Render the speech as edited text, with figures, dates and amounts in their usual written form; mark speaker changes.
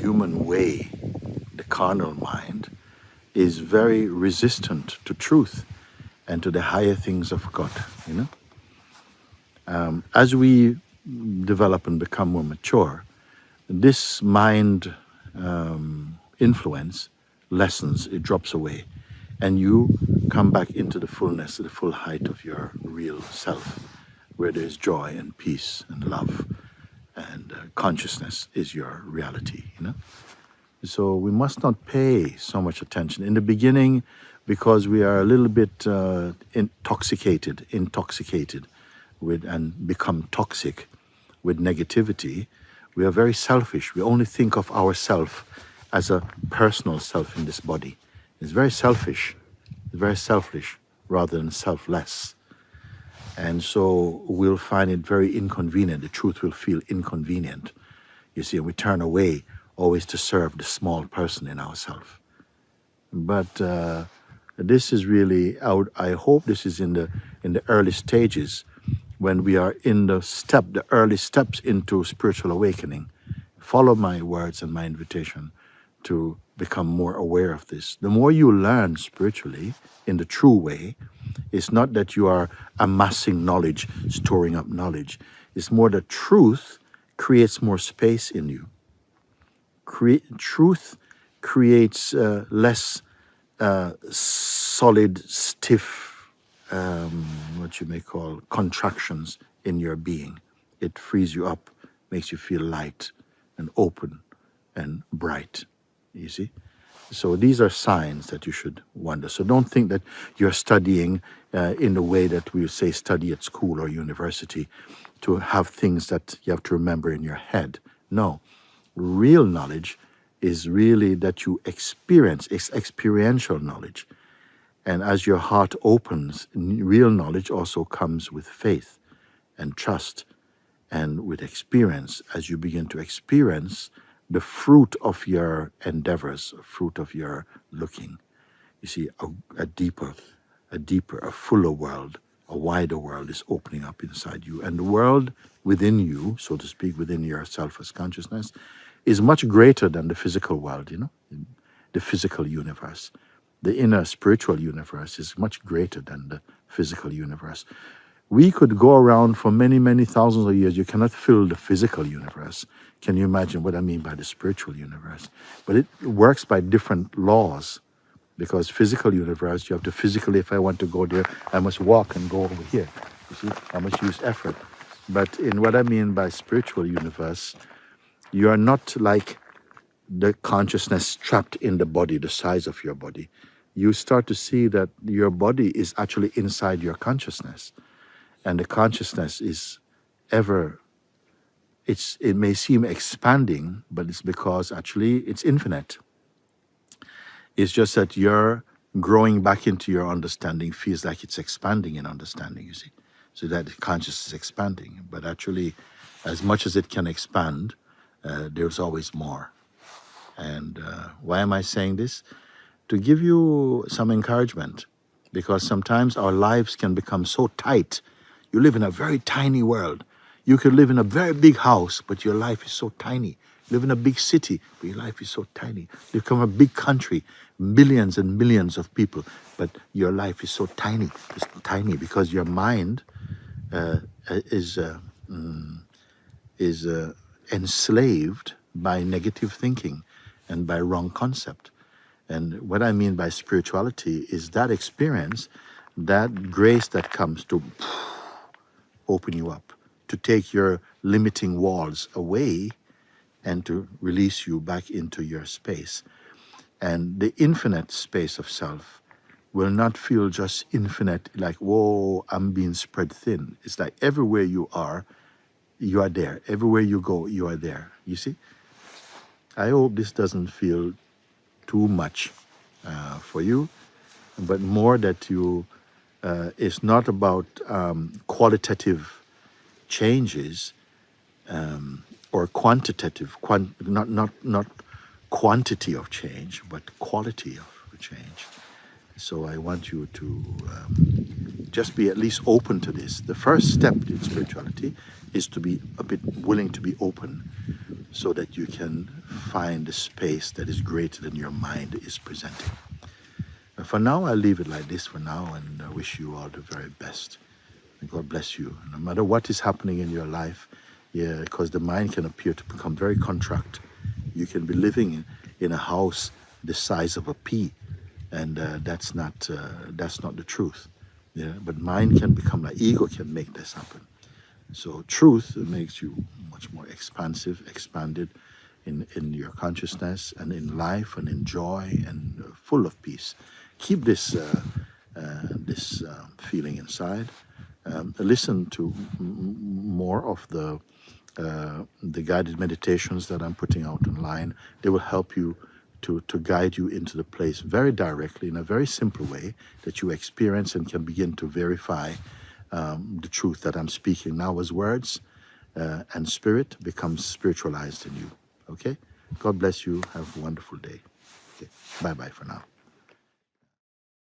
Speaker 1: human way, the carnal mind, is very resistant to truth and to the higher things of God, you know. As we develop and become more mature, this mind influence lessens, it drops away, and you come back into the fullness, the full height of your real self, where there's joy and peace and love, and consciousness is your reality, you know. So we must not pay so much attention in the beginning, because we are a little bit intoxicated with, and become toxic with negativity. We are very selfish. We only think of ourself as a personal self in this body. It's very selfish, very selfish rather than selfless. And so we'll find it very inconvenient. The truth will feel inconvenient. You see, we turn away always to serve the small person in ourselves. But this is really out. I hope this is in the early stages, when we are in the early steps into spiritual awakening. Follow my words and my invitation to become more aware of this. The more you learn spiritually in the true way, it's not that you are amassing knowledge, storing up knowledge. It's more that truth creates more space in you. Truth creates less solid, stiff, what you may call contractions in your being. It frees you up, makes you feel light and open and bright, you see. So these are signs that you should wonder. So don't think that you're studying in the way that we say study at school or university, to have things that you have to remember in your head. No, real knowledge is really that you experience. It's experiential knowledge. And as your heart opens, real knowledge also comes with faith and trust and with experience. As you begin to experience the fruit of your endeavors, fruit of your looking, you see, a deeper, a fuller world, a wider world is opening up inside you. And the world within you, so to speak, within yourself as consciousness, is much greater than the physical world, you know, the physical universe. The inner spiritual universe is much greater than the physical universe. We could go around for many, many thousands of years. You cannot fill the physical universe. Can you imagine what I mean by the spiritual universe? But it works by different laws, because physical universe, you have to physically, if I want to go there, I must walk and go over here. You see, I must use effort. But in what I mean by spiritual universe, you are not like the consciousness trapped in the body, the size of your body. You start to see that your body is actually inside your consciousness. And the consciousness is ever, it may seem expanding, but it's because actually it's infinite. It's just that you're growing back into your understanding feels like it's expanding in understanding, you see. So that the consciousness is expanding. But actually, as much as it can expand, there's always more. And why am I saying this? To give you some encouragement, because sometimes our lives can become so tight. You live in a very tiny world. You could live in a very big house, but your life is so tiny. You live in a big city, but your life is so tiny. You come from a big country, millions and millions of people, but your life is so tiny. It's tiny because your mind is enslaved by negative thinking and by wrong concept. And what I mean by spirituality is that experience, that grace that comes to open you up, to take your limiting walls away and to release you back into your space. And the infinite space of self will not feel just infinite, like, whoa, I'm being spread thin. It's like everywhere you are there. Everywhere you go, you are there. You see? I hope this doesn't feel too much for you, but more that you, it's not about qualitative changes or quantitative, not quantity of change, but quality of change. So I want you to just be at least open to this. The first step in spirituality is to be a bit willing to be open so that you can find the space that is greater than your mind is presenting. And for now, I'll leave it like this for now, and I wish you all the very best. And God bless you. No matter what is happening in your life, yeah, because the mind can appear to become very contract. You can be living in a house the size of a pea, and that's not the truth. Yeah, but mind can become like ego can make this happen. So truth makes you much more expansive, expanded in your consciousness and in life and in joy and full of peace. Keep this feeling inside. Listen to more of the guided meditations that I'm putting out online. They will help you to guide you into the place very directly in a very simple way that you experience and can begin to verify the truth that I'm speaking now as words, and spirit becomes spiritualized in you. Okay? God bless you. Have a wonderful day. Okay. Bye-bye for now.